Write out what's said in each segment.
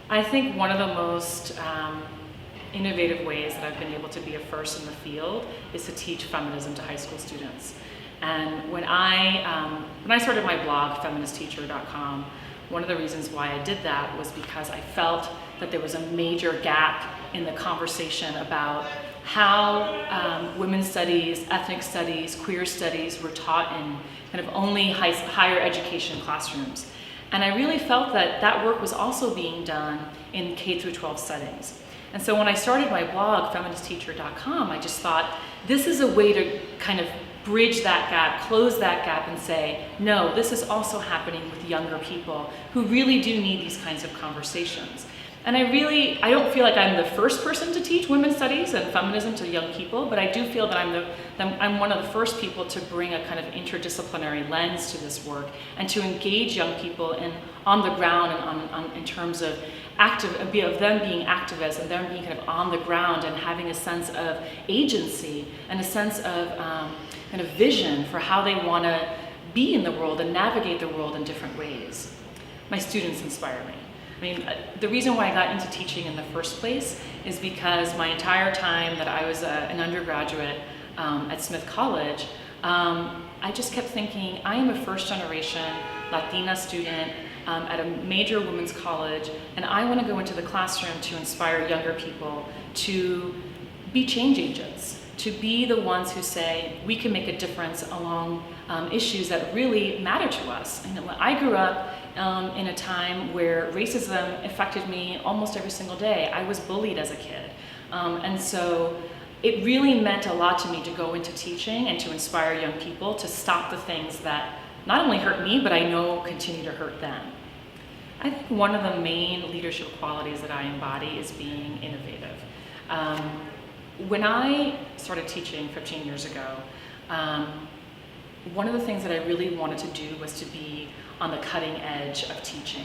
I think one of the most innovative ways that I've been able to be a first in the field is to teach feminism to high school students. And when I started my blog, feministteacher.com, one of the reasons why I did that was because I felt that there was a major gap in the conversation about how women's studies, ethnic studies, queer studies were taught in kind of only higher education classrooms. And I really felt that that work was also being done in K through 12 settings. And so when I started my blog, feministteacher.com, I just thought this is a way to kind of bridge that gap, close that gap and say, no, this is also happening with younger people who really do need these kinds of conversations. And I don't feel like I'm the first person to teach women's studies and feminism to young people, but I do feel that I'm one of the first people to bring a kind of interdisciplinary lens to this work and to engage young people on the ground and in terms of them being activists and them being kind of on the ground and having a sense of agency and a sense of kind of vision for how they want to be in the world and navigate the world in different ways. My students inspire me. I mean, the reason why I got into teaching in the first place is because my entire time that I was an undergraduate at Smith College, I just kept thinking, I am a first generation Latina student at a major women's college, and I want to go into the classroom to inspire younger people to be change agents, to be the ones who say, we can make a difference along issues that really matter to us. And I grew up in a time where racism affected me almost every single day. I was bullied as a kid. And so it really meant a lot to me to go into teaching and to inspire young people to stop the things that not only hurt me, but I know continue to hurt them. I think one of the main leadership qualities that I embody is being innovative. When I started teaching 15 years ago, one of the things that I really wanted to do was to be on the cutting edge of teaching.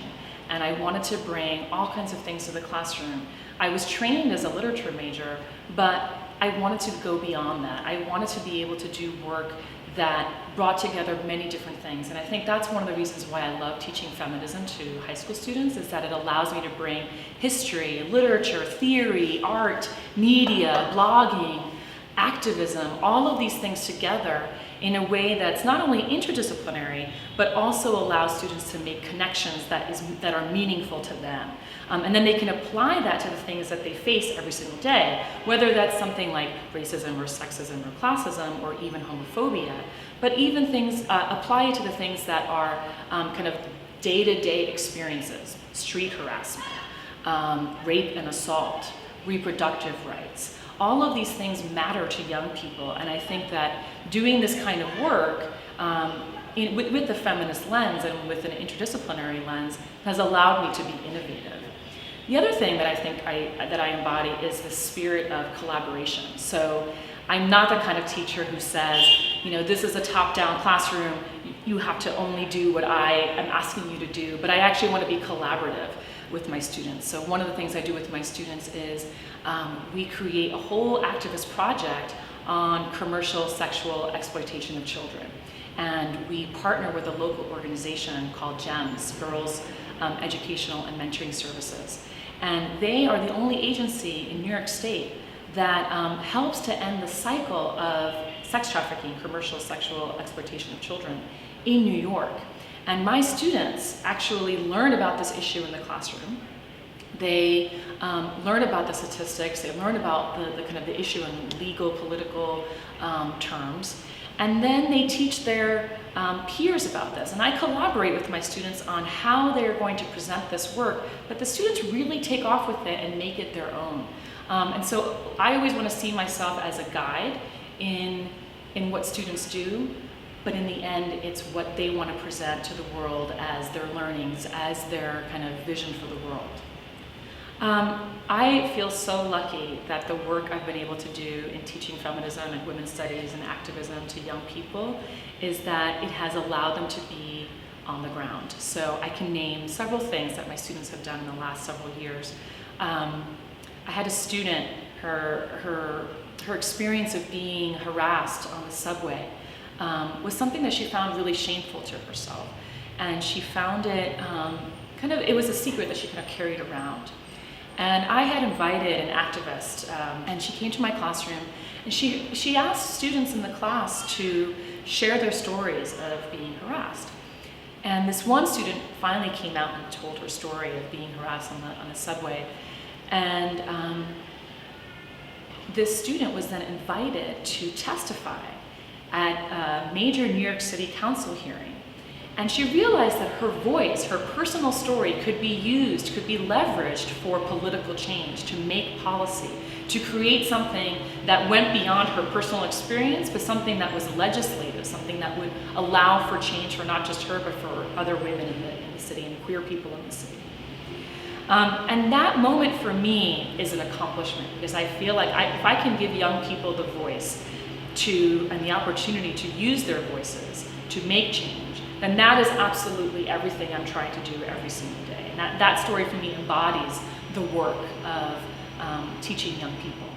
And I wanted to bring all kinds of things to the classroom. I was trained as a literature major, but I wanted to go beyond that. I wanted to be able to do work that brought together many different things. And I think that's one of the reasons why I love teaching feminism to high school students, is that it allows me to bring history, literature, theory, art, media, blogging, activism, all of these things together in a way that's not only interdisciplinary, but also allows students to make connections that are meaningful to them. And then they can apply that to the things that they face every single day, whether that's something like racism or sexism or classism or even homophobia, but even things, apply it to the things that are kind of day-to-day experiences, street harassment, rape and assault, reproductive rights. All of these things matter to young people, and I think that doing this kind of work with the feminist lens and with an interdisciplinary lens has allowed me to be innovative. The other thing that I think that I embody is the spirit of collaboration. So I'm not the kind of teacher who says, this is a top-down classroom, you have to only do what I am asking you to do, but I actually want to be collaborative with my students. So one of the things I do with my students is we create a whole activist project on commercial sexual exploitation of children. And we partner with a local organization called GEMS, Girls Educational and Mentoring Services. And they are the only agency in New York State that helps to end the cycle of sex trafficking, commercial sexual exploitation of children in New York. And my students actually learn about this issue in the classroom. They learn about the statistics, they learn about the kind of the issue in legal, political terms, and then they teach their peers about this. And I collaborate with my students on how they're going to present this work, but the students really take off with it and make it their own. And so I always want to see myself as a guide in what students do, but in the end, it's what they want to present to the world as their learnings, as their kind of vision for the world. I feel so lucky that the work I've been able to do in teaching feminism and women's studies and activism to young people is that it has allowed them to be on the ground. So I can name several things that my students have done in the last several years. I had a student, her experience of being harassed on the subway was something that she found really shameful to herself. And she found it it was a secret that she kind of carried around. And I had invited an activist, and she came to my classroom, and she asked students in the class to share their stories of being harassed. And this one student finally came out and told her story of being harassed on the subway. And this student was then invited to testify at a major New York City Council hearing. And she realized that her voice, her personal story, could be used, could be leveraged for political change, to make policy, to create something that went beyond her personal experience, but something that was legislative, something that would allow for change for not just her, but for other women in the city and queer people in the city. And that moment for me is an accomplishment, because I feel like if I can give young people the voice and the opportunity to use their voices to make change, then that is absolutely everything I'm trying to do every single day. And that story for me embodies the work of teaching young people.